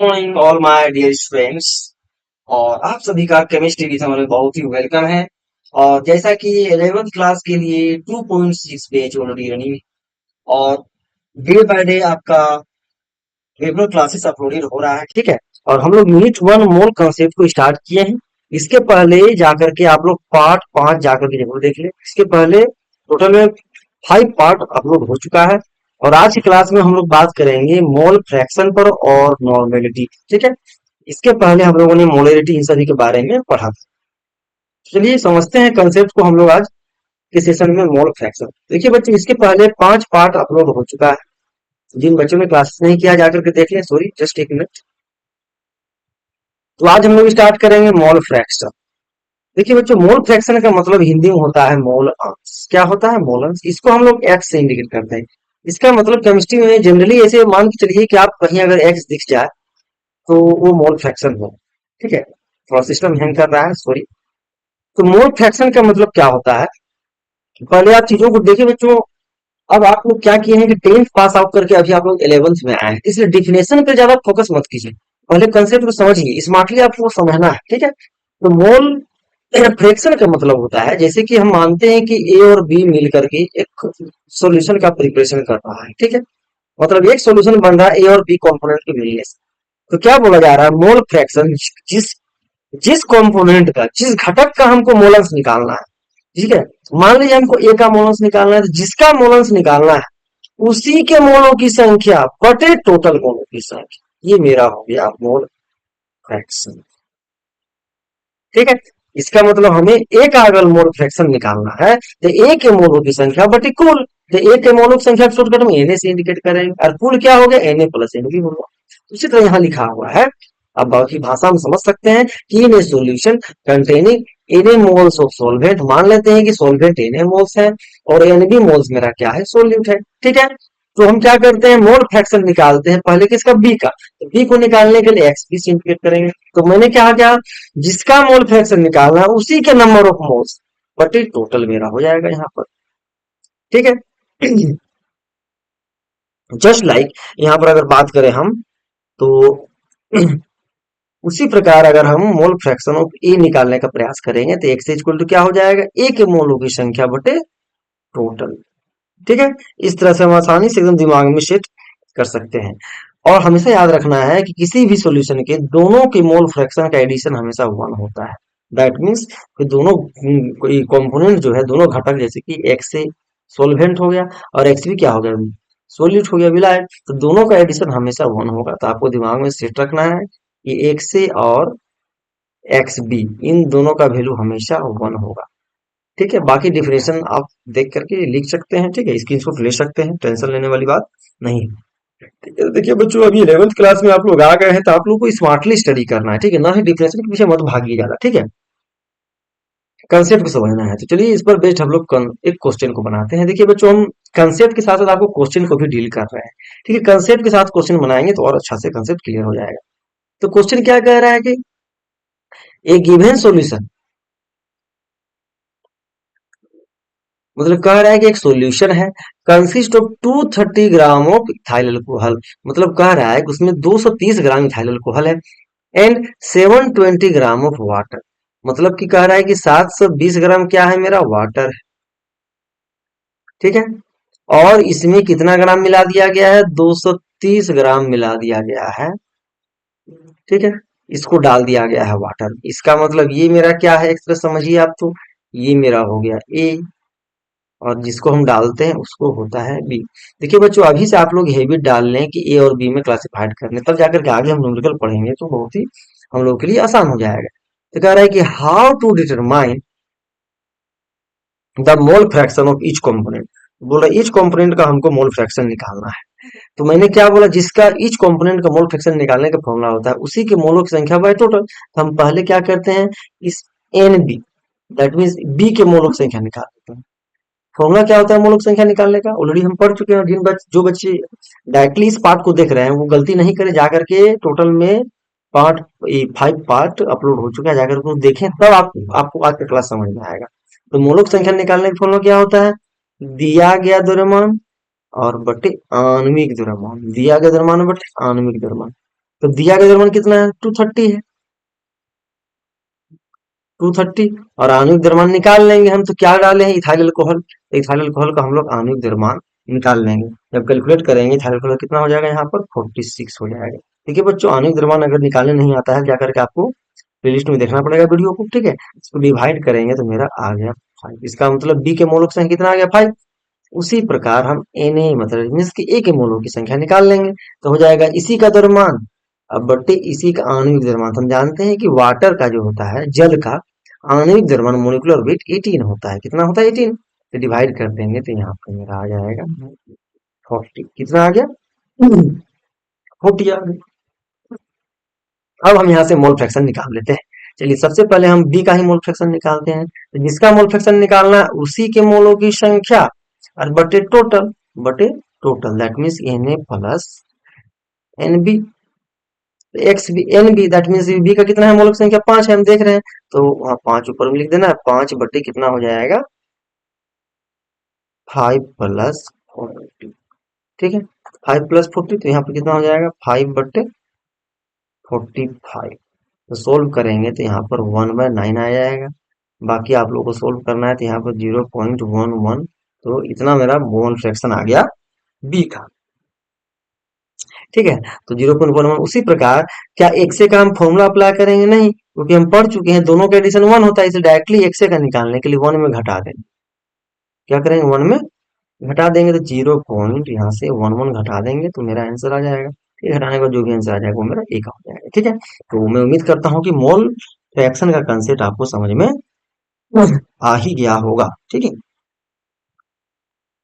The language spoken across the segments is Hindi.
Morning all my dear students. और आप सभी का केमिस्ट्री विषय में बहुत ही वेलकम है। और जैसा कि 11th क्लास के लिए 2.6 बैच ऑलरेडी रनिंग और डे बाय डे आपका रेगुलर क्लासेस अपलोडेड हो रहा है, ठीक है। और हम लोग यूनिट 1 मोल कंसेप्ट को स्टार्ट किए हैं। इसके पहले जाकर के आप लोग पार्ट 5 जाकर के जरूर देख लें। इसके पहले टोटल में 5 पार्ट अपलोड हो चुका है। और आज की क्लास में हम लोग बात करेंगे मोल फ्रैक्शन पर और नॉर्मेलिटी, ठीक है। इसके पहले हम लोगों ने मोलरिटी इन सभी के बारे में पढ़ा था। चलिए समझते हैं कंसेप्ट को हम लोग आज के सेशन में। मोल फ्रैक्शन देखिए बच्चे, इसके पहले 5 पार्ट अपलोड हो चुका है। जिन बच्चों ने क्लासेस नहीं किया जाकर के देख लें। सॉरी, जस्ट एक मिनट। तो आज हम लोग स्टार्ट करेंगे मोल फ्रैक्शन। देखिए बच्चों, मोल फ्रैक्शन का मतलब हिंदी में होता है मोल अंश। क्या होता है? मोल अंश। इसको हम लोग एक्स से इंडिकेट करते हैं। इसका मतलब केमिस्ट्री में जनरली ऐसे मान के चलिए कि आप कहीं अगर एक्स दिख जाए तो वो मोल फ्रैक्शन हो, ठीक है। थोड़ा सिस्टम हैंग कर रहा है, सॉरी। तो मोल फ्रैक्शन का मतलब क्या होता है? पहले आप चीजों को देखिए बच्चों। अब आप लोग क्या किए हैं कि 10th पास आउट करके अभी आप लोग 11th में आए हैं, इसलिए डिफिनेशन पे ज्यादा फोकस मत कीजिए। पहले कंसेप्ट को समझिए, स्मार्टली आपको समझना है, ठीक है। तो मोल फ्रैक्शन का मतलब होता है, जैसे कि हम मानते हैं कि ए और बी मिल करके एक सॉल्यूशन का प्रिपरेशन कर रहा है, ठीक है। मतलब एक सॉल्यूशन बन रहा है ए और बी कंपोनेंट के मिलने से। तो क्या बोला जा रहा है? Mole fraction. जिस जिस कंपोनेंट का, जिस घटक का हमको मोलंस निकालना है, ठीक है। मान लीजिए हमको ए का मोलंस निकालना है, तो जिसका मोलंस निकालना है उसी के मोलों की संख्या बटे टोटल मोलों की संख्या, ये मेरा हो गया मोल फ्रैक्शन, ठीक है। इसका मतलब हमें ए का अगर मोल फ्रैक्शन निकालना है तो ए के मोलों की संख्या बटी कुल। तो ए के मोलों की संख्या शॉर्टकट में एन से इंडिकेट करेंगे, और कुल क्या हो गया? एन प्लस एन भी होगा। उसी तरह यहाँ लिखा हुआ है। अब बाकी भाषा में समझ सकते हैं कि in a solution containing n A moles of solvent. मान लेते हैं कि सॉल्वेंट एन ए मोल्स है और एन बी मोल्स मेरा क्या है? सोल्यूट है, ठीक है। तो हम क्या करते हैं? मोल फ्रैक्शन निकालते हैं पहले किसका? बी का। तो बी को निकालने के लिए एक्स बी से इंडिकेट करेंगे। तो मैंने क्या किया? जिसका मोल फ्रैक्शन निकालना है उसी के नंबर ऑफ मोल्स बटे टोटल मेरा हो जाएगा यहाँ पर, ठीक है। जस्ट लाइक यहाँ पर अगर बात करें हम, तो उसी प्रकार अगर हम मोल फ्रैक्शन ऑफ ए निकालने का प्रयास करेंगे तो एक्स इक्वल टू क्या हो जाएगा? ए के मोलों की संख्या बटे टोटल, ठीक है। इस तरह से हम आसानी से एकदम दिमाग में सेट कर सकते हैं। और हमेशा याद रखना है कि किसी भी सॉल्यूशन के दोनों के मोल फ्रैक्शन का एडिशन हमेशा 1 होता है। दैट मीन्स कि दोनों कोई कंपोनेंट जो है, दोनों घटक, जैसे कि एक्स से सोल्वेंट हो गया और एक्स भी क्या हो गया? सोल्यूट हो गया, विलायक। तो दोनों का एडिशन हमेशा 1 होगा। तो आपको दिमाग में सेट रखना है कि एक्स से और एक्स बी, इन दोनों का वैल्यू हमेशा 1 होगा, ठीक है। बाकी डिफिनेशन आप देख करके लिख सकते हैं, ठीक है। स्क्रीनशॉट ले सकते हैं, टेंशन लेने वाली बात नहीं है, ठीक है। देखिए बच्चों, अभी 11th क्लास में आप लोग आ गए हैं तो आप लोग को स्मार्टली स्टडी करना है, ठीक है। ना ही डिफिनेशन के पीछे मत भागिए ज्यादा, ठीक है। कंसेप्ट को समझना है। तो चलिए इस पर बेस्ड हम लोग एक क्वेश्चन को बनाते हैं। देखिए बच्चों, हम कंसेप्ट के साथ साथ आपको क्वेश्चन को भी डील कर रहे हैं, ठीक है। कंसेप्ट के साथ क्वेश्चन बनाएंगे तो और अच्छा से कंसेप्ट क्लियर हो जाएगा। तो क्वेश्चन क्या कह रहा है कि ए गिवन सॉल्यूशन, मतलब कह रहा है कि एक सॉल्यूशन है consist of 230 gram of ethyl alcohol. मतलब कह रहा है कि उसमें 230 ग्राम इथाइल अल्कोहल है एंड 720 ग्राम ऑफ वाटर। मतलब कि कह रहा है कि 720 ग्राम क्या है? मेरा वाटर है, ठीक है। और इसमें कितना ग्राम मिला दिया गया है? 230 ग्राम मिला दिया गया है, ठीक है। इसको डाल दिया गया है वाटर। इसका मतलब ये मेरा क्या है? एक तरह समझिए आप तो, ये मेरा हो गया ए, और जिसको हम डालते हैं उसको होता है बी। देखिए बच्चों, अभी से आप लोग हैबिट डाल लें कि ए और बी में क्लासिफाइड करने, तब जाकर के आगे हम न्यूमेरिकल पढ़ेंगे तो बहुत ही हम लोग के लिए आसान हो जाएगा। तो कह रहा है कि how to determine the mole fraction of each component. बोल रहा है ईच कंपोनेंट का हमको मोल फ्रैक्शन निकालना है। तो मैंने क्या बोला? जिसका ईच कंपोनेंट का मोल फ्रैक्शन निकालने का फॉर्मूला होता है उसी के मोलों की संख्या बाय टोटल। तो हम पहले क्या करते हैं? इस N B, that means B के मोलों की संख्या निकाल देते हैं। फॉर्मूला क्या होता है मोल की संख्या निकालने का? ऑलरेडी हम पढ़ चुके हैं। जो बच्चे डायरेक्टली इस पार्ट को देख रहे हैं वो गलती नहीं करें, जाकर के टोटल में पार्ट 5 पार्ट अपलोड हो चुका है, जाकर के देखें, तब आपको आज का क्लास समझ में आएगा। तो मोलों की संख्या निकालने का फॉर्मूला क्या होता है? दिया गया द्रव्यमान और बटे आणविक द्रव्यमान, दिया गया द्रव्यमान बटे आणविक द्रव्यमान। तो दिया गया द्रव्यमान कितना है? 230 है, 230। और आणविक द्रव्यमान निकाल लेंगे हम, तो क्या डाले हैं? Ethyl alcohol. तो इथाइल अल्कोहल का हम लोग आणविक द्रव्यमान निकाल लेंगे। जब कैलकुलेट करेंगे इथाइल अल्कोहल कितना हो जाएगा, यहाँ पर 46 हो जाएगा। ठीक है बच्चों, आणविक द्रव्यमान अगर निकालने नहीं आता है, क्या करके आपको प्लेलिस्ट में देखना पड़ेगा वीडियो को। ठीक है, इसको डिवाइड करेंगे तो मेरा आ गया 5। इसका मतलब बी के मोल की संख्या कितना आ गया? 5। उसी प्रकार हम Na मतलब मीन्स कि ए के मोलों की संख्या निकाल लेंगे, तो हो जाएगा इसी का द्रव्यमान अब बट्टे इसी का आणविक द्रव्यमान। तो हम जानते हैं कि वाटर का जो होता है, जल का आणविक द्रव्यमान मोलिकुलर वेट 18 होता है। कितना होता है? 18। तो डिवाइड कर देंगे तो यहाँ पर मेरा आ जाएगा 40। कितना आ गया? 40 आ गया। अब हम यहाँ से मोल फ्रैक्शन निकाल लेते हैं। चलिए सबसे पहले हम बी का ही मोल फ्रैक्शन निकालते हैं। तो जिसका मोल फ्रैक्शन निकालना है उसी के मोलों की संख्या और बटे टोटल दैट मीन्स Na प्लस Nb। X B N B that means B का कितना है? मोल की संख्या 5 है, हम देख रहे हैं। तो वहाँ 5 ऊपर में लिख देना है, 5 बटे कितना हो जाएगा? 5 प्लस 40। ठीक है, 5 प्लस 40 तो यहाँ पे कितना हो जाएगा? 5 बटे 45। तो सोल्व करेंगे तो यहाँ पर 1/9 आ जाएगा। बाकी आप लोगों को सोल्व करना है तो यहाँ पर 0.11। तो इतना मेरा मोल फ्रैक्शन आ गया बी का। ठीक है, तो 0.11। उसी प्रकार क्या एक्से का हम फॉर्मूला अप्लाई करेंगे? नहीं, क्योंकि हम पढ़ चुके हैं दोनों का एडिशन 1 होता है, इसलिए डायरेक्टली एक्से का निकालने के लिए 1 में घटा देंगे। क्या करेंगे? 1 में घटा देंगे, तो 0. यहाँ से 1 घटा देंगे तो मेरा आंसर आ जाएगा। ठीक है, घटाने का जो भी आंसर आ जाएगा वो मेरा ए का हो जाएगा। ठीक है, तो मैं उम्मीद करता हूँ कि मोल फ्रैक्शन का कंसेप्ट आपको समझ में आ ही गया होगा। ठीक है,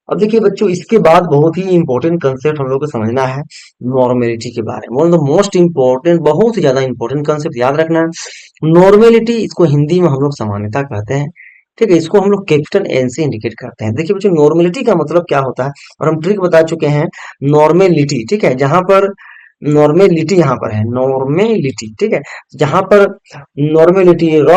अब देखिए बच्चों, इसके बाद बहुत ही इंपॉर्टेंट कंसेप्ट हम लोग को समझना है नॉर्मेलिटी के बारे में। One of the most important, बहुत ही ज्यादा इंपॉर्टेंट कंसेप्ट याद रखना है नॉर्मेलिटी। इसको हिंदी में हम लोग सामान्यता कहते हैं। ठीक है, इसको हम लोग कैपिटल एन से इंडिकेट करते हैं। देखिए बच्चों, नॉर्मेलिटी का मतलब क्या होता है और हम ट्रिक बता चुके हैं। नॉर्मेलिटी, ठीक है, जहां पर नॉर्मेलिटी यहाँ पर है, नॉर्मेलिटी। ठीक है, जहां पर नॉर्मेलिटी रॉ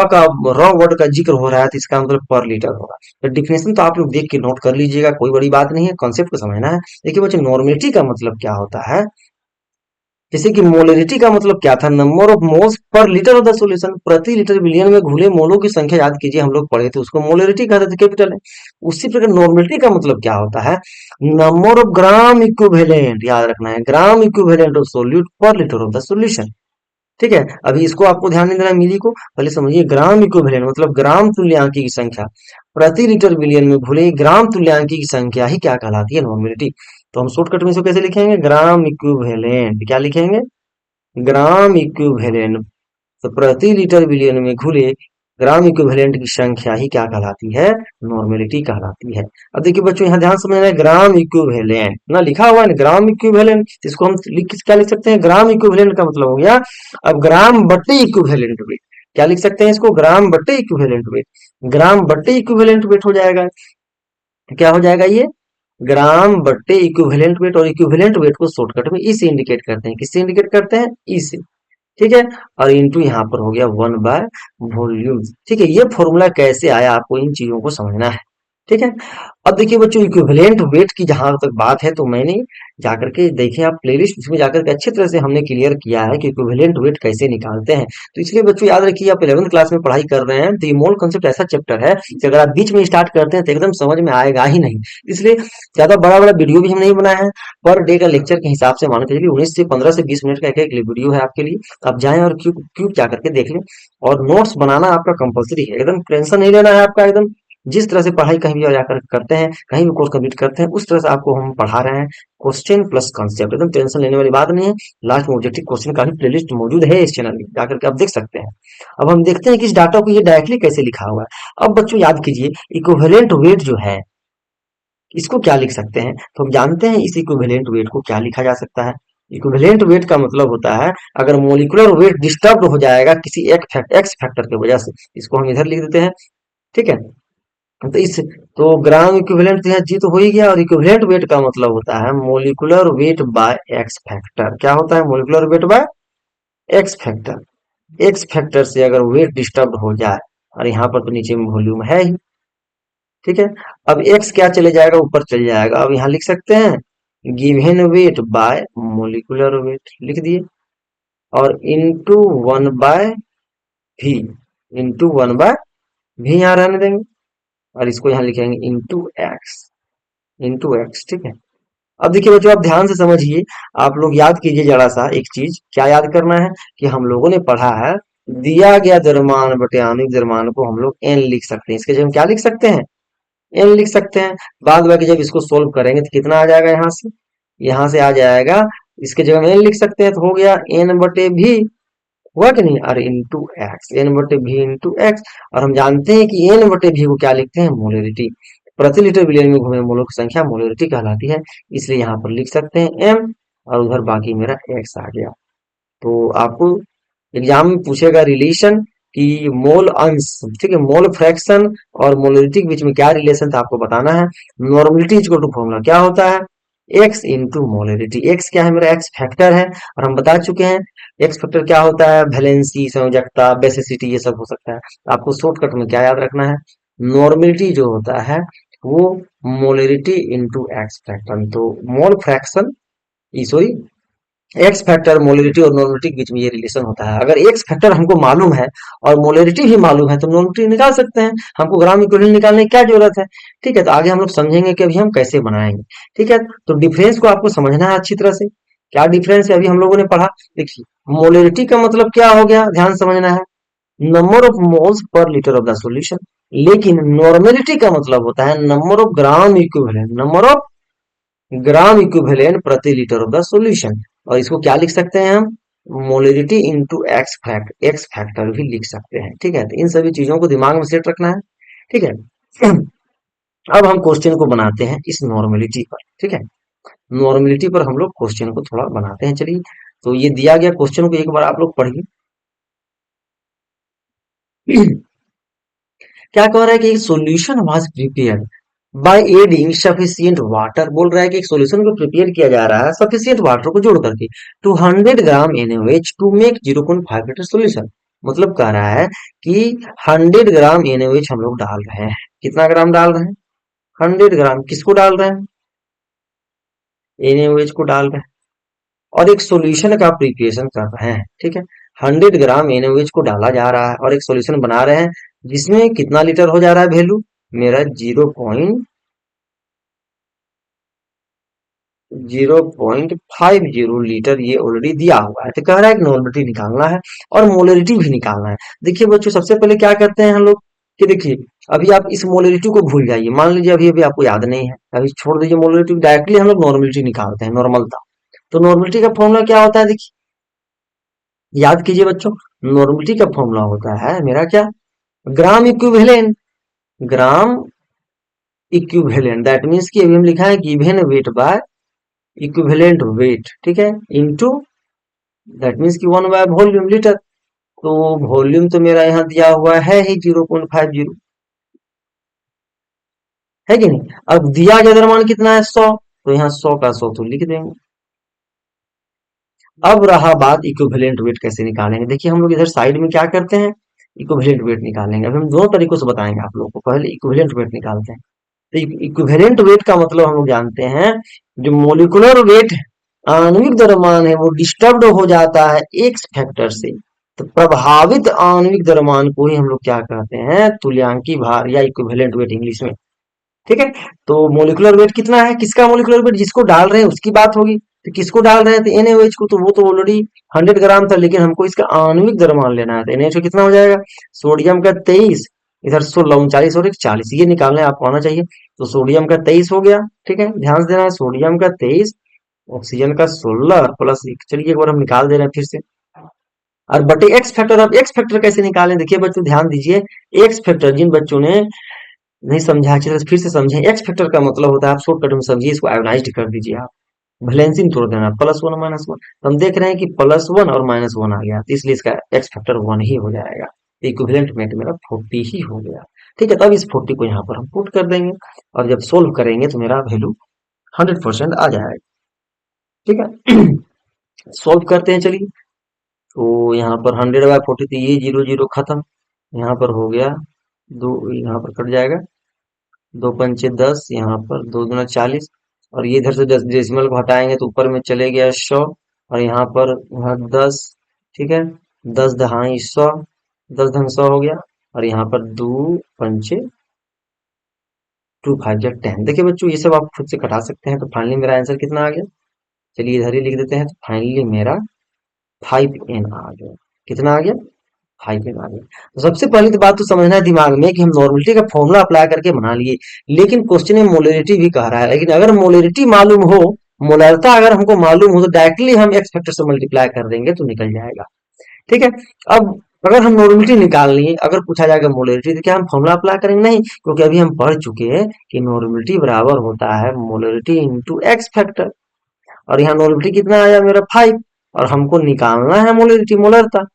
वर्ड का जिक्र हो रहा है तो इसका मतलब पर लीटर होगा। तो डिफिनेशन तो आप लोग देख के नोट कर लीजिएगा, कोई बड़ी बात नहीं है, कॉन्सेप्ट को समझना है। देखिए बच्चों, नॉर्मेलिटी का मतलब क्या होता है? जैसे कि मोलरिटी का मतलब क्या था? Number of moles per litre of the solution. प्रति लीटर विलियन में घुले मोलों की संख्या याद कीजिए, हम लोग पढ़े थे, उसको मोलरिटी कहते थे, कैपिटल है। उसी प्रकार नॉर्मेलिटी का मतलब क्या होता है? नंबर ऑफ ग्राम इक्विवेलेंट, याद रखना है, ग्राम इक्विवेलेंट ऑफ सोल्यूट पर लीटर ऑफ द सॉल्यूशन। ठीक है, अभी इसको आपको ध्यान नहीं देना है मिली को, पहले समझिए। ग्राम इक्विवेलेंट मतलब ग्राम तुल्यांकी की संख्या, प्रति लीटर विलियन में घुले ग्राम तुल्यांकी की संख्या ही क्या कहलाती है? नॉर्मेलिटी। तो हम शॉर्टकट में इसको कैसे लिखेंगे? Gram equivalent. क्या लिखेंगे? Gram equivalent. तो प्रति लीटर विलियन में घुले ग्राम इक्विवेलेंट की संख्या ही क्या कहलाती है? नॉर्मेलिटी कहलाती है। अब देखिए बच्चों, यहाँ ध्यान समझना है, ग्राम इक्विवेलेंट ना लिखा हुआ है ना, ग्राम इक्विवेलेंट, इसको हम क्या लिख सकते हैं? ग्राम इक्विवेलेंट का मतलब हो गया अब ग्राम बट्टे इक्विवेलेंट वेट। क्या लिख सकते हैं इसको? ग्राम बट्टे इक्विवेलेंट वेट। ग्राम बट्टे इक्विवेलेंट वेट हो जाएगा। क्या हो जाएगा ये? ग्राम बट्टे इक्विवेलेंट वेट। और इक्विवेलेंट वेट को शॉर्टकट में ई से इंडिकेट करते हैं। किससे इंडिकेट करते हैं? ई से। ठीक है, और इंटू यहाँ पर हो गया 1/वॉल्यूम। ठीक है, ये फॉर्मूला कैसे आया आपको इन चीजों को समझना है। ठीक है, अब देखिए बच्चों, इक्विवेलेंट वेट की जहां तक बात है तो मैंने जाकर के देखिए आप प्लेलिस्ट, इसमें जाकर के अच्छी तरह से हमने क्लियर किया है कि इक्विवेलेंट वेट कैसे निकालते हैं। तो इसलिए बच्चों याद रखिए, आप 11वीं क्लास में पढ़ाई कर रहे हैं तो ये मोल कॉन्सेप्ट ऐसा चैप्टर है कि अगर आप बीच में स्टार्ट करते हैं तो एकदम समझ में आएगा ही नहीं। इसलिए ज्यादा बड़ा बड़ा वीडियो भी हम नहीं बनाए हैं, पर डे का लेक्चर के हिसाब से मान के चलिए 19 से 15 से 20 मिनट का एक एक वीडियो है आपके लिए। आप जाएं और क्यों क्यों जा करके देख लें। और नोट्स बनाना आपका कंपलसरी है, एकदम टेंशन नहीं लेना है आपका। एकदम जिस तरह से पढ़ाई कहीं भी जाकर करते हैं, कहीं भी कोर्स कंप्लीट करते हैं, उस तरह से आपको हम पढ़ा रहे हैं। क्वेश्चन प्लस कंसेप्ट, एकदम टेंशन लेने वाली बात नहीं है। लास्ट में ऑब्जेक्टिव क्वेश्चन का भी प्लेलिस्ट मौजूद है इस चैनल में, जाकर के आप देख सकते हैं। अब हम देखते हैं कि इस डाटा को ये डायरेक्टली कैसे लिखा हुआ है। अब बच्चों याद कीजिए, इक्विवेलेंट वेट जो है इसको क्या लिख सकते हैं? तो हम जानते हैं इस इक्विवेलेंट वेट को क्या लिखा जा सकता है। इक्विवेलेंट वेट का मतलब होता है अगर मोलिकुलर वेट डिस्टर्ब हो जाएगा किसी एक्स फैक्टर की वजह से, इसको हम इधर लिख देते हैं। ठीक है, तो इस तो ग्राम इक्विवेलेंट तो जी तो हो ही गया। और इक्विवेलेंट वेट का मतलब होता है molecular weight by x factor. क्या होता है? Molecular weight by x factor. X factor से अगर वेट डिस्टर्ब हो जाए, और यहाँ पर तो नीचे में वॉल्यूम है ही। ठीक है, अब एक्स क्या चले जाएगा? ऊपर चल जाएगा। अब यहाँ लिख सकते हैं given weight by molecular weight, लिख दिए। और इंटू 1/v, इंटू 1/v यहाँ रहने देंगे और इसको यहाँ लिखेंगे इंटू एक्स, ठीक है। अब देखिए बच्चों, आप ध्यान से समझिए, आप लोग याद कीजिए जरा सा एक चीज, क्या याद करना है कि हम लोगों ने पढ़ा है दिया गया द्रव्यमान बटे आणविक द्रव्यमान को हम लोग एन लिख सकते हैं, इसके जगह हम क्या लिख सकते हैं, एन लिख सकते हैं। बाद बाकी जब इसको सोल्व करेंगे तो कितना आ जाएगा, यहाँ से आ जाएगा, इसके जगह हम एन लिख सकते हैं, तो हो गया एन बटे भी, हुआ कि नहीं, और इंटू एक्स, एन बटे भी इंटू एक्स। और हम जानते हैं कि एन बटे भी को क्या लिखते हैं, मोलरिटी, प्रति लीटर विलियन में घूमे मोलों की संख्या मोलरिटी कहलाती है, इसलिए यहाँ पर लिख सकते हैं एम, और उधर बाकी मेरा एक्स आ गया। तो आपको एग्जाम में पूछेगा रिलेशन कि मोल अंश, ठीक है, मोल फ्रैक्शन और मोलरिटी के बीच में क्या रिलेशन था आपको बताना है। नॉर्मलिटी इक्वल टू फॉर्मूला क्या होता है, एक्स इंटू मोलरिटी। एक्स क्या है, मेरा एक्स फैक्टर है, और हम बता चुके हैं एक्स फैक्टर क्या होता है, वैलेंसी, संयोजकता, बेसिसिटी, ये सब हो सकता है। आपको शॉर्टकट में क्या याद रखना है, नॉर्मलिटी जो होता है वो मोलरिटी इंटू एक्स फैक्टर। तो mole fraction, sorry, x factor, molarity और नॉर्मलिटी के बीच में ये रिलेशन होता है। अगर एक्स फैक्टर हमको मालूम है और मोलरिटी भी मालूम है तो नॉर्मलिटी निकाल सकते हैं, हमको ग्राम इक्विवेलेंट निकालने की क्या जरूरत है। ठीक है, तो आगे हम लोग समझेंगे कि अभी हम कैसे बनाएंगे। ठीक है, तो डिफरेंस को आपको समझना है अच्छी तरह से, क्या डिफरेंस है अभी हम लोगों ने पढ़ा। देखिए, मोलरिटी का मतलब क्या हो गया, ध्यान समझना है, number of moles per litre of the solution. लेकिन नॉर्मेलिटी का मतलब होता है number of gram equivalent, number of gram equivalent प्रति लीटर ऑफ द सॉल्यूशन। और इसको क्या लिख सकते हैं हम, मोलरिटी इंटू एक्स फैक्टर भी लिख सकते हैं। ठीक है, तो इन सभी चीजों को दिमाग में सेट रखना है। ठीक है, अब हम क्वेश्चन को बनाते हैं इस नॉर्मेलिटी पर। ठीक है, नॉर्मेलिटी पर हम लोग क्वेश्चन को थोड़ा बनाते हैं, चलिए। तो ये दिया गया क्वेश्चन को एक बार आप लोग पढ़िए। क्या कह रहा है कि solution was prepared by adding sufficient water, बोल रहा है कि एक सॉल्यूशन को प्रिपेयर किया जा रहा है सफिशिएंट वाटर को जोड़ करके 200 gram NaOH to make 0.5 litre solution. मतलब कह रहा है कि 100 ग्राम NaOH हम लोग डाल रहे हैं, कितना ग्राम डाल रहे हैं, 100 ग्राम, किसको डाल रहे हैं, NaOH को डाल रहे हैं, और एक सॉल्यूशन का प्रिपरेशन कर रहे हैं। ठीक है, 100 ग्राम NaOH को डाला जा रहा है और एक सॉल्यूशन बना रहे हैं जिसमें कितना लीटर हो जा रहा है, वैल्यू मेरा 0.50 लीटर ये ऑलरेडी दिया हुआ है। तो कह रहा है कि नॉर्मलिटी निकालना है और मोलरिटी भी निकालना है। देखिए बच्चों, सबसे पहले क्या करते हैं हम लोग कि देखिए, अभी आप इस मोलरिटी को भूल जाइए, मान लीजिए अभी अभी आपको याद नहीं है, अभी छोड़ दीजिए मोलरिटी, डायरेक्टली हम लोग नॉर्मलिटी निकालते हैं, नॉर्मलता। तो नॉर्मलिटी का फॉर्मूला क्या होता है, देखिए याद कीजिए बच्चों, नॉर्मलिटी का फॉर्मूला होता है मेरा क्या, gram equivalent, gram equivalent, that means कि अभी हम लिखा है given weight by equivalent weight, ठीक है, इनटू, दैट मीन्स कि 1/वॉल्यूम लीटर। तो वॉल्यूम तो मेरा यहाँ दिया हुआ है ही 0.50, है कि नहीं। अब दिया गया द्रव्यमान कितना है, 100, तो यहाँ 100 का 100 तो लिख देंगे। अब रहा बात इक्विवेलेंट वेट कैसे निकालेंगे। देखिए हम लोग इधर साइड में क्या करते हैं, इक्विवेलेंट वेट निकालेंगे। अब हम दो तरीकों से बताएंगे आप लोगों को, पहले इक्विवेलेंट वेट निकालते हैं। तो इक्विवेलेंट वेट का मतलब हम लोग जानते हैं, जो मोलिकुलर वेट आणविक द्रव्यमान है वो डिस्टर्ब हो जाता है एक्स फैक्टर से, तो प्रभावित आणविक द्रव्यमान को ही हम लोग क्या कहते हैं, तुल्यांकी भार या इक्विवेलेंट वेट इंग्लिश में। ठीक है, तो मोलिकुलर वेट कितना है, किसका मोलिकुलर वेट, जिसको डाल रहे हैं उसकी बात होगी। तो किसको डाल रहे हैं, तो NaOH को, तो वो तो ऑलरेडी 100 ग्राम था, लेकिन हमको इसका आणविक द्रव्यमान लेना है। तो NaOH कितना हो जाएगा, सोडियम का 23, इधर 16 39 और 40, ये निकालने आपको आना चाहिए। तो सोडियम का 23 हो गया, ठीक है, ध्यान से देना है, सोडियम का 23, ऑक्सीजन का 16 प्लस एक, चलिए एक बार हम निकाल दे रहे हैं फिर से। और बटे एक्स फैक्टर, अब एक्स फैक्टर कैसे निकालें, देखिए बच्चों ध्यान दीजिए, एक्स फैक्टर जिन बच्चों ने नहीं समझा अच्छी तरह से फिर से समझें। एक्स फैक्टर का मतलब होता है, आप शॉर्टकट में समझिए, इसको आयोनाइज्ड कर दीजिए आप, वैलेंसी में तोड़ देना, +1 -1। तो हम देख रहे हैं कि +1 और -1 आ गया, तो इसलिए इसका एक्स फैक्टर 1 ही हो जाएगा। इक्विवेलेंट मेट मेरा 40 ही हो गया। ठीक है, तब इस 40 को यहाँ पर हम पुट कर देंगे, और जब सोल्व करेंगे तो मेरा वैल्यू 100% आ जाएगा। ठीक है, सोल्व करते हैं चलिए। तो यहाँ पर 100/40, तो ये 0 0 खत्म, यहाँ पर हो गया दो, यहाँ पर कट जाएगा, 2 पंचे 10, यहाँ पर 2 दूना 40, और ये इधर से 10 डेसिमल को हटाएंगे तो ऊपर में चले गया 100, और यहाँ पर यहाँ 10 ठीक है, 10 दहाई 100, 10 × 100 हो गया, और यहाँ पर 2 × 5 2 × 5 = 10। देखिए बच्चों, ये सब आप खुद से घटा सकते हैं। तो फाइनली मेरा आंसर कितना आ गया, चलिए इधर ही लिख देते हैं। तो फाइनली मेरा 5n आ गया। कितना आ गया, 5n आ गया। तो सबसे पहले तो बात तो समझना है दिमाग में कि हम नॉर्मलिटी का फॉर्मूला अप्लाई करके बना लिए, लेकिन क्वेश्चन में मोलरिटी भी कह रहा है। लेकिन अगर मोलरिटी मालूम हो, मोलरता अगर हमको मालूम हो, तो डायरेक्टली हम एक्स फैक्टर से मल्टीप्लाई कर देंगे तो निकल जाएगा। ठीक है। अब अगर हम नॉर्मलिटी निकालनी है, अगर पूछा जाएगा मोलरिटी, तो क्या हम फॉर्मूला अप्लाई करेंगे? नहीं, क्योंकि अभी हम पढ़ चुके हैं कि नॉर्मलिटी बराबर होता है मोलरिटी इंटू एक्स फैक्टर। और यहाँ नॉर्मलिटी कितना आया मेरा 5, और हमको निकालना है मोलरिटी, मोलरता,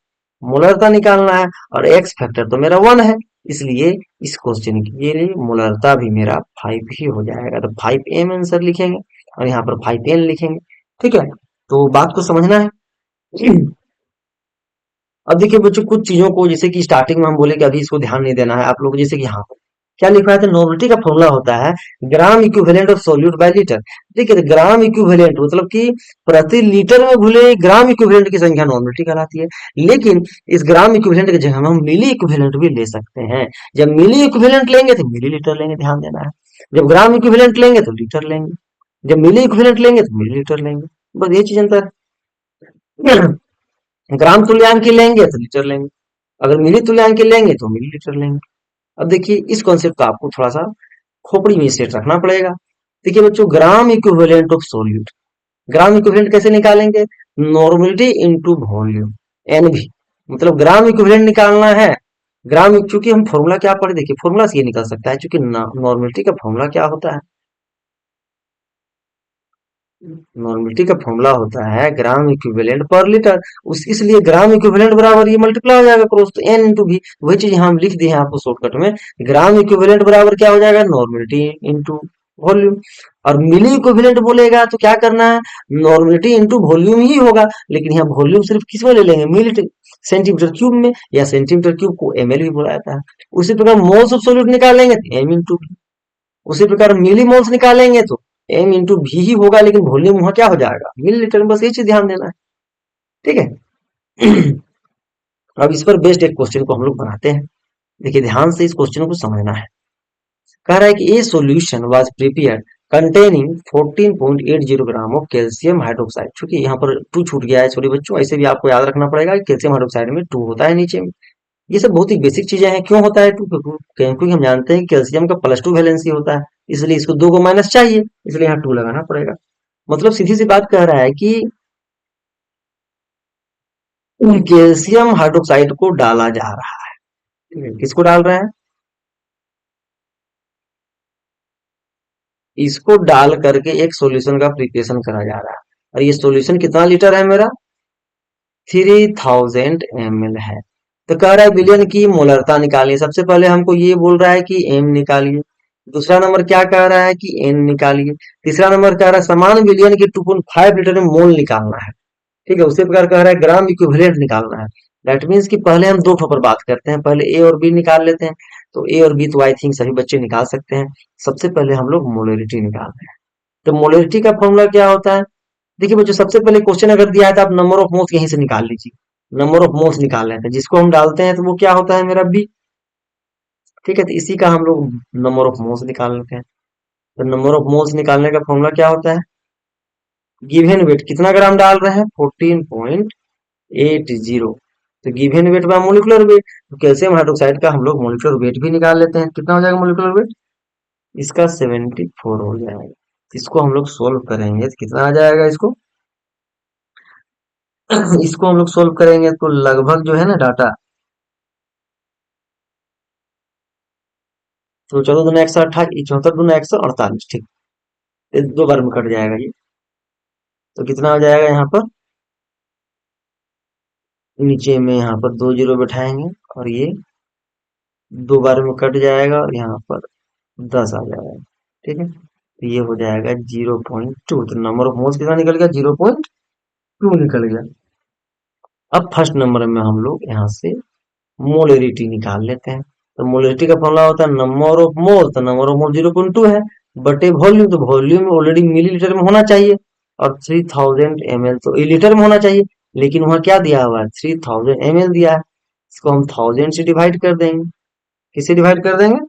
मोलरता निकालना है, और एक्स फैक्टर तो मेरा 1 है। इसलिए इस क्वेश्चन के लिए मोलरता भी मेरा 5 ही हो जाएगा। तो 5m आंसर लिखेंगे, और यहाँ पर 5n लिखेंगे। ठीक है, तो बात को समझना है। अब देखिए बच्चों, कुछ चीजों को जैसे कि स्टार्टिंग में हम बोले कि अभी इसको ध्यान नहीं देना है आप लोग, जैसे कि यहाँ पर क्या लिखा है, तो नॉर्मलिटी का फॉर्मूला होता है gram equivalent of solute by litre. देखिए, तो ग्राम इक्विवेलेंट मतलब कि प्रति लीटर में घुले ग्राम इक्विवेलेंट की संख्या नॉर्मलिटी कहलाती है। लेकिन इस ग्राम इक्विवेलेंट की जगह हम मिली इक्विवेलेंट भी ले सकते हैं। जब मिली इक्विवेलेंट लेंगे तो मिली लीटर लेंगे, ध्यान देना है। जब ग्राम इक्विवेलेंट लेंगे तो लीटर लेंगे, जब मिली इक्विवेलेंट लेंगे तो मिली लीटर लेंगे। बस ये चीज अंतर है। ग्राम तुल्यांक की लेंगे तो लीटर लेंगे, अगर मिली तुल्यांक की लेंगे तो मिली लीटर लेंगे। अब देखिए, इस कॉन्सेप्ट को आपको थोड़ा सा खोपड़ी में सेट रखना पड़ेगा। देखिए बच्चों, ग्राम equivalent of solute, gram equivalent कैसे निकालेंगे, नॉर्मलिटी इनटू वॉल्यूम, एन भी, मतलब ग्राम इक्विवेलेंट निकालना है। ग्राम, चूंकि हम फॉर्मूला क्या पढ़े, देखिए फॉर्मूला से ये निकल सकता है, चूंकि नॉर्मलिटी का फॉर्मूला क्या होता है, नॉर्मलिटी का फॉर्मूला होता है ग्राम इक्विवेलेंट पर लीटर। उस इसलिए ग्राम इक्विवेलेंट बराबर ये मल्टीप्लाई हो जाएगा क्रॉस, तो एन इंटू भी, वही चीज यहाँ हम लिख दिए हैं आपको शॉर्टकट में। ग्राम इक्विवेलेंट बराबर क्या हो जाएगा, नॉर्मलिटी इंटू वॉल्यूम। और मिली इक्विवेलेंट बोलेगा तो क्या करना है, नॉर्मलिटी इंटू वॉल्यूम ही होगा। लेकिन यहाँ वॉल्यूम सिर्फ किस में ले लेंगे, मिली सेंटीमीटर क्यूब में, या सेंटीमीटर क्यूब को ml भी बोला जाता है। उसी प्रकार मोल्स ऑफ सॉल्यूट निकालेंगे तो m इंटू, उसी प्रकार मिली मोल्स निकालेंगे तो एम इंटू भी ही होगा, लेकिन वॉल्यूम वहां क्या हो जाएगा, मिलीलीटर में। बस ये चीज ध्यान देना है। ठीक है। अब इस पर बेस्ड एक क्वेश्चन को हम लोग बनाते हैं। देखिए ध्यान से इस क्वेश्चन को समझना है। कह रहा है कि ए solution was prepared containing 14.80 gram of calcium hydroxide. चूंकि यहाँ पर 2 छूट गया है, सॉरी बच्चों, ऐसे भी आपको याद रखना पड़ेगा कि कैल्शियम हाइड्रोक्साइड में 2 होता है नीचे में। ये सब बहुत ही बेसिक चीजें हैं। क्यों होता है 2, क्योंकि हम जानते हैं कि कैल्शियम का +2 वैलेंसी होता है, इसलिए इसको 2 को माइनस चाहिए, इसलिए यहाँ 2 लगाना पड़ेगा। मतलब सीधी सी बात कह रहा है कि कैल्शियम हाइड्रोक्साइड को डाला जा रहा है। किसको डाल रहा है, इसको डाल करके एक सॉल्यूशन का प्रिपरेशन करा जा रहा है। और ये सॉल्यूशन कितना लीटर है मेरा, 3000 ml है। तो कह रहा है विलयन की मोलरता निकालिए। सबसे पहले हमको ये बोल रहा है कि एम निकालिए, दूसरा नंबर क्या कह रहा है कि एन निकालिए, तीसरा नंबर कह रहा है समान विलयन की 2.5 लीटर में मोल निकालना है। ठीक है, उसी प्रकार कह रहा है ग्राम इक्विवेलेंट निकालना है। दैट मीन्स कि पहले हम दो ठो पर बात करते हैं, पहले ए और बी निकाल लेते हैं। तो ए और बी तो आई थिंक सभी बच्चे निकाल सकते हैं। सबसे पहले हम लोग मोलरिटी निकाल रहे हैं। तो मोलरिटी का फॉर्मूला क्या होता है, देखिए बच्चों, सबसे पहले क्वेश्चन अगर दिया है तो आप नंबर ऑफ मोल्स यहीं से निकाल लीजिए। नंबर ऑफ मोल्स निकाल लेते हैं, जिसको हम डालते हैं तो वो क्या होता है मेरा बी। ठीक है, तो इसी का हम लोग नंबर ऑफ मोल्स निकाल लेते हैं। तो नंबर ऑफ मोल्स निकालने का फॉर्मूला क्या होता है, गिवन वेट, कितना ग्राम डाल रहे हैं 14.80। तो given weight by molecular weight, तो कैल्शियम हाइड्रोक्साइड का हम लोग मोलिकुलर वेट भी निकाल लेते हैं। कितना हो जाएगा मोलिकुलर वेट, इसका 74 हो जाएगा। इसको हम लोग सोल्व करेंगे तो कितना आ जाएगा, इसको इसको हम लोग सोल्व करेंगे तो लगभग जो है ना डाटा, तो 14 दूना 128, 74 दूना 148, ठीक, ये 2 बार में कट जाएगा ये। तो कितना हो जाएगा यहाँ पर, नीचे में यहाँ पर 2 जीरो बैठाएंगे, और ये 2 बार में कट जाएगा, और यहाँ पर 10 आ जाएगा। ठीक है, तो ये हो जाएगा 0.2। तो नंबर ऑफ मोल्स कितना निकल गया, 0.2 निकल गया। अब फर्स्ट नंबर में हम लोग यहाँ से मोलरिटी निकाल लेते हैं। तो मोलरिटी का फॉर्मूला होता है नंबर ऑफ मोल, तो नंबर ऑफ मोल 0.2 है, बटे वॉल्यूम, तो वॉल्यूम ऑलरेडी मिलीलीटर में होना चाहिए, और 3000 ml तो लीटर में होना चाहिए। लेकिन वहां क्या दिया हुआ है, 3000 ml दिया है। इसको हम 1000 से डिवाइड कर देंगे। किससे डिवाइड कर देंगे,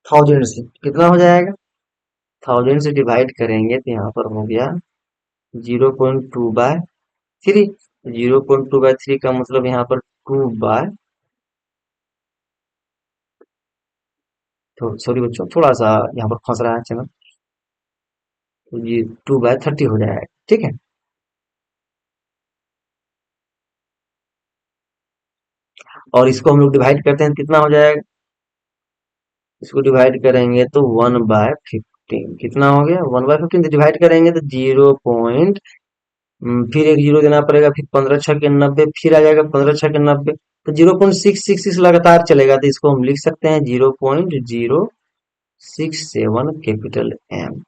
1000 से। कितना हो जाएगा, 1000 से डिवाइड करेंगे तो यहाँ पर हो गया 0.2/3। 0.2/3 का मतलब यहाँ पर 2 बाय, तो सॉरी बच्चों थोड़ा सा यहाँ पर फंस रहा है चलो, तो ये 2/30 हो जाएगा, ठीक है। और इसको हम लोग डिवाइड करते हैं, कितना हो जाएगा, इसको डिवाइड करेंगे तो 1/15। कितना हो गया, 1/15 डिवाइड करेंगे तो 0. फिर एक जीरो देना पड़ेगा, फिर 15×6 = 90, फिर आ जाएगा 15×6 = 90, तो 0.666 लगातार चलेगा, तो इसको हम लिख सकते हैं 0.067 कैपिटल एम।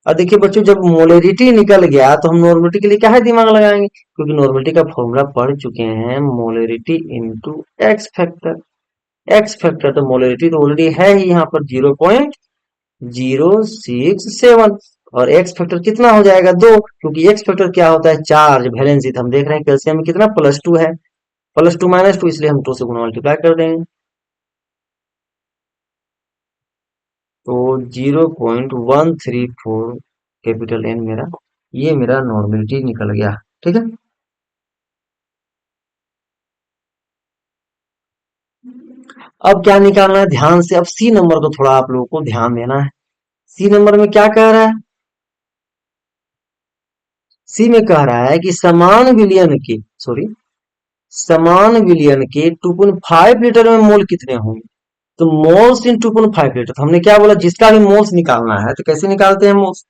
और देखिए बच्चों, जब मोलरिटी निकल गया तो हम नॉर्मलिटी के लिए क्या है दिमाग लगाएंगे, क्योंकि नॉर्मलिटी का फॉर्मूला पढ़ चुके हैं, molarity into x factor. X factor तो मोलरिटी तो ऑलरेडी है ही यहाँ पर 0.067, और एक्स फैक्टर कितना हो जाएगा, 2, क्योंकि एक्स फैक्टर क्या होता है, चार्ज वैलेंसी। तो हम देख रहे हैं कैल्शियम में कितना, +2 है, +2 - 2, इसलिए हम 2 से गुना मल्टीप्लाई कर देंगे, तो 0.134 कैपिटल एन मेरा, ये मेरा नॉर्मेलिटी निकल गया, ठीक है। अब क्या निकालना है ध्यान से, अब सी नंबर को थोड़ा आप लोगों को ध्यान देना है। सी नंबर में क्या कह रहा है, सी में कह रहा है कि समान विलयन के, सॉरी, समान विलयन के 2.5 लीटर में मोल कितने होंगे। तो मोल्स इन 2.5 लीटर, तो हमने क्या बोला, जिसका भी मोल्स निकालना है तो कैसे निकालते हैं मोल्स।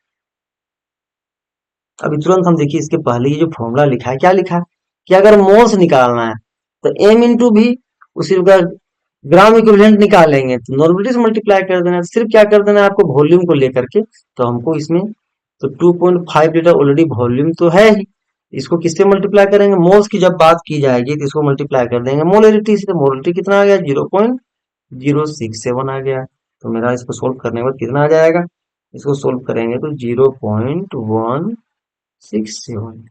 अभी तुरंत हम देखिए इसके पहले ये जो फॉर्मूला लिखा है, क्या लिखा है कि अगर मोल्स निकालना है तो एम इंटू भी, उसी प्रकार ग्राम इक्विवेलेंट निकालेंगे तो नॉर्मलिटी से मल्टीप्लाई कर देना है। सिर्फ क्या कर देना है आपको, वॉल्यूम को लेकर के, तो हमको इसमें, तो 2.5 लीटर ऑलरेडी वॉल्यूम तो है ही, इसको किससे मल्टीप्लाई करेंगे, मोल्स की जब बात की जाएगी तो इसको मल्टीप्लाई कर देंगे मोलरिटी से। तो मोलरिटी कितना आ गया, 0.067 आ गया। तो मेरा इसको सोल्व करने के बाद कितना आ जाएगा, इसको सोल्व करेंगे तो 0.167,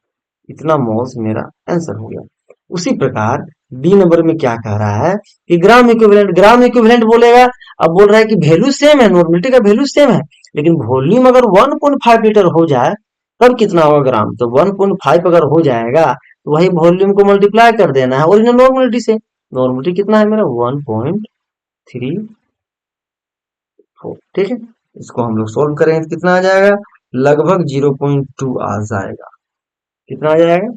इतना मोल्स मेरा आंसर हो गया। उसी प्रकार बी नंबर में क्या कह रहा है कि ग्राम इक्विवेलेंट, ग्राम इक्विवेलेंट बोलेगा, अब बोल रहा है कि वैल्यू सेम है, नॉर्मलिटी का वैल्यू सेम है, लेकिन वॉल्यूम अगर 1.5 लीटर हो जाए तब कितना होगा ग्राम, तो 1.5 अगर हो जाएगा तो वही वॉल्यूम को मल्टीप्लाई कर देना है ओरिजिनल नॉर्मलिटी से। नॉर्मलिटी कितना है मेरा, 1.34, ठीक है। इसको हम लोग सोल्व करेंगे तो कितना आ जाएगा, लगभग 0.2 आ जाएगा। कितना आ जाएगा,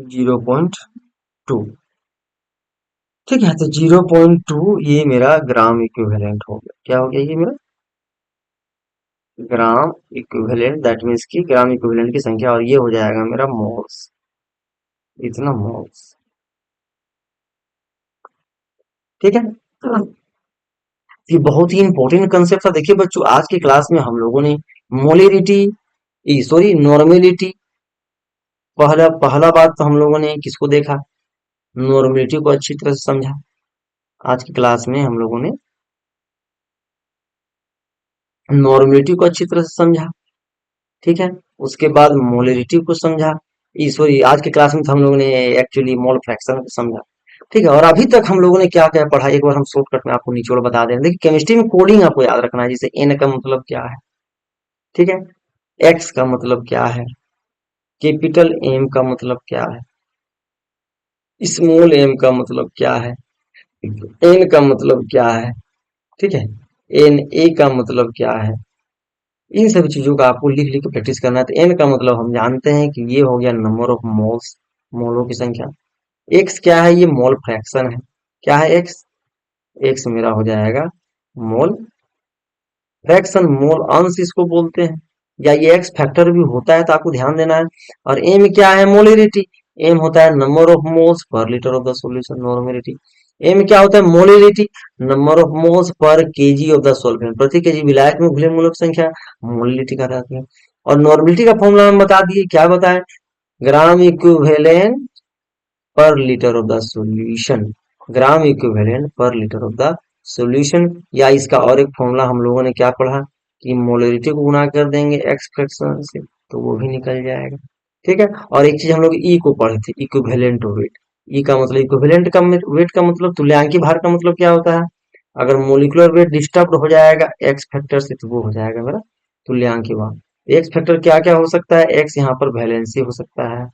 0.2, ठीक है। तो 0.2 ये मेरा ग्राम इक्विवेलेंट हो गया, क्या हो गया ये मेरा ग्राम इक्विवेलेंट, दैट मीन्स की ग्राम इक्विवेलेंट की संख्या, और ये हो जाएगा मेरा मोल्स, इतना मोल्स, ठीक है। ये बहुत ही इंपॉर्टेंट कंसेप्ट था। देखिए बच्चों, आज की क्लास में हम लोगों ने मोलिरिटी, सॉरी नॉर्मेलिटी, पहला पहला बात तो हम लोगों ने किसको देखा, नॉर्मेलिटी को अच्छी तरह से समझा। आज की क्लास में हम लोगों ने नॉर्मेलिटी को अच्छी तरह से समझा, ठीक है। उसके बाद मोलरिटी को समझा, सॉरी आज की क्लास में तो हम लोगों ने एक्चुअली मोल फ्रैक्शन को समझा, ठीक है। और अभी तक हम लोगों ने क्या क्या पढ़ा, एक बार हम शॉर्टकट में आपको निचोड़ बता दें। देखिए केमिस्ट्री में कोडिंग आपको याद रखना है, जैसे एन का मतलब क्या है, ठीक है, एक्स का मतलब क्या है, कैपिटल एम का मतलब क्या है, स्मॉल एम का मतलब क्या है, एन का मतलब क्या है, ठीक है, एन ए का मतलब क्या है। इन सभी चीजों का आपको लिख लिख के प्रैक्टिस करना है। तो एन का मतलब हम जानते हैं कि ये हो गया नंबर ऑफ मोल्स, मोलों की संख्या। एक्स क्या है, ये मोल फ्रैक्शन है। क्या है एक्स, एक्स मेरा हो जाएगा मोल फ्रैक्शन, मोल अंश इसको बोलते हैं, या ये एक्स फैक्टर भी होता है, तो आपको ध्यान देना है। और एम क्या है, मोलिरिटी, एम होता है number of moles per litre of the solution, normality. M क्या होता है, molarity, number of moles per KG of the solvent, प्रति केजी विलायक में घुले मूलों की संख्या, मोलिलिटी कहलाती है। और नॉर्मेलिटी का फॉर्मूला हम बता दिए, क्या बताएं, ग्राम इक्विवेलेंट पर litre of the solution, gram equivalent पर लीटर ऑफ द सॉल्यूशन। या इसका और एक फॉर्मूला हम लोगों ने क्या पढ़ा, कि मोलरिटी को गुणा कर देंगे एक्स फ्रैक्शन से तो वो भी निकल जाएगा। ठीक है, और एक चीज हम लोग ई को पढ़े थे, इक्विवेलेंट वेट। ई का मतलब इक्विवेलेंट का वेट का मतलब तुल्यांकी भार का मतलब क्या होता है? अगर मोलिकुलर वेट डिस्टर्ब हो जाएगा एक्स फैक्टर से तो वो हो जाएगा मेरा तुल्यांकी भार। एक्स फैक्टर क्या क्या हो सकता है? एक्स यहाँ पर वैलेंसी हो सकता है,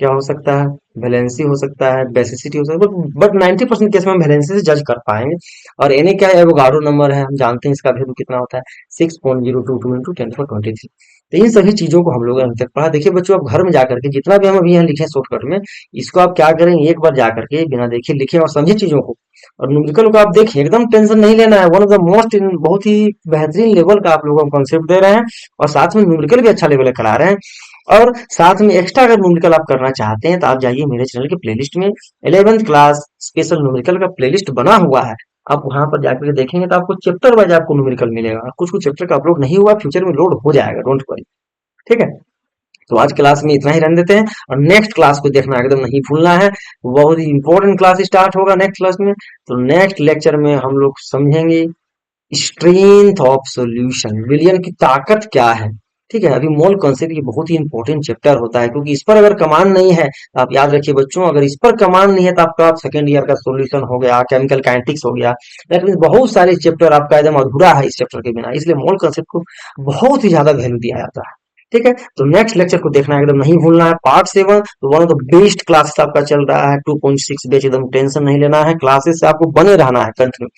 क्या हो सकता है? वैलेंसी हो सकता है, बेसिसिटी हो सकता है, बट 90% केस में हम वैलेंसी से जज कर पाएंगे। और एन क्या है? एवोगाड्रो नंबर है, हम जानते हैं इसका वैल्यू कितना होता है, 6.022 इंटू 10⁻23। तो इन सभी चीजों को हम लोगों ने अभी तक पढ़ा। देखिए बच्चों, आप घर में जाकर के जितना भी हम अभी यहाँ लिखे शॉर्टकट में, इसको आप क्या करें, एक बार जाकर के बिना देखे लिखे और समझे चीजों को। और न्यूमेरिकल को आप देखिए, एकदम टेंशन नहीं लेना है, वन ऑफ द मोस्ट, बहुत ही बेहतरीन लेवल का आप लोगों को कॉन्सेप्ट दे रहे हैं, और साथ में न्यूमेरिकल भी अच्छा लेवल का करा रहे हैं। और साथ में एक्स्ट्रा अगर न्यूमेरिकल आप करना चाहते हैं तो आप जाइए मेरे चैनल के प्लेलिस्ट में, 11th क्लास स्पेशल न्यूमेरिकल का प्लेलिस्ट बना हुआ है। आप वहां पर जाकर के देखेंगे तो आपको चैप्टर वाइज आपको न्यूमेरिकल मिलेगा, कुछ कुछ चैप्टर का अपलोड नहीं हुआ, फ्यूचर में लोड हो जाएगा, डोंट वरी। ठीक है, तो आज क्लास में इतना ही रहने देते हैं, और नेक्स्ट क्लास को देखना एकदम नहीं भूलना है। बहुत ही इंपॉर्टेंट क्लास स्टार्ट होगा नेक्स्ट क्लास में। तो नेक्स्ट लेक्चर में हम लोग समझेंगे स्ट्रेंथ ऑफ सॉल्यूशन, विलियन की ताकत क्या है। ठीक है, अभी मोल कॉन्सेप्ट ये बहुत ही इंपॉर्टेंट चैप्टर होता है, क्योंकि इस पर अगर कमान नहीं है तो आप याद रखिए बच्चों, अगर इस पर कमान नहीं है तो आपका सेकेंड ईयर का सॉल्यूशन हो गया, केमिकल काइनेटिक्स हो गया, दैट मीन बहुत सारे चैप्टर आपका एकदम अधूरा है इस चैप्टर के बिना। इसलिए मोल कॉन्सेप्ट को बहुत ही ज्यादा वैल्यू दिया जाता है। ठीक है, तो नेक्स्ट लेक्चर को देखना एकदम नहीं भूलना है, पार्ट 7। तो one of the best classes आपका चल रहा है, 2.6 बैच, एकदम टेंशन नहीं लेना है, क्लासेस से आपको बने रहना है कंटिन्यू।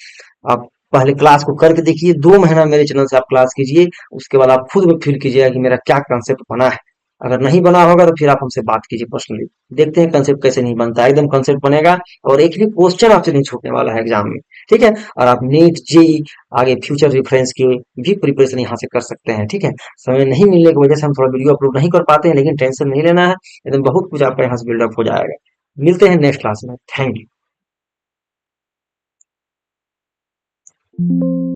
आप पहले क्लास को करके देखिए, 2 महीना मेरे चैनल से आप क्लास कीजिए, उसके बाद आप खुद में फील कीजिएगा कि मेरा क्या कंसेप्ट बना है। अगर नहीं बना होगा तो फिर आप हमसे बात कीजिए पर्सनली, देखते हैं कंसेप्ट कैसे नहीं बनता है, एकदम कंसेप्ट बनेगा। और एक भी क्वेश्चन आपसे नहीं छूटने वाला है एग्जाम में। ठीक है, और आप नीट जेई आगे फ्यूचर रेफरेंस के भी प्रिपरेशन यहाँ से कर सकते हैं। ठीक है, समय नहीं मिलने की वजह से हम थोड़ा वीडियो अपलोड नहीं कर पाते हैं, लेकिन टेंशन नहीं लेना है, एकदम बहुत कुछ आपका यहाँ से बिल्डअप हो जाएगा। मिलते हैं नेक्स्ट क्लास में, थैंक यू।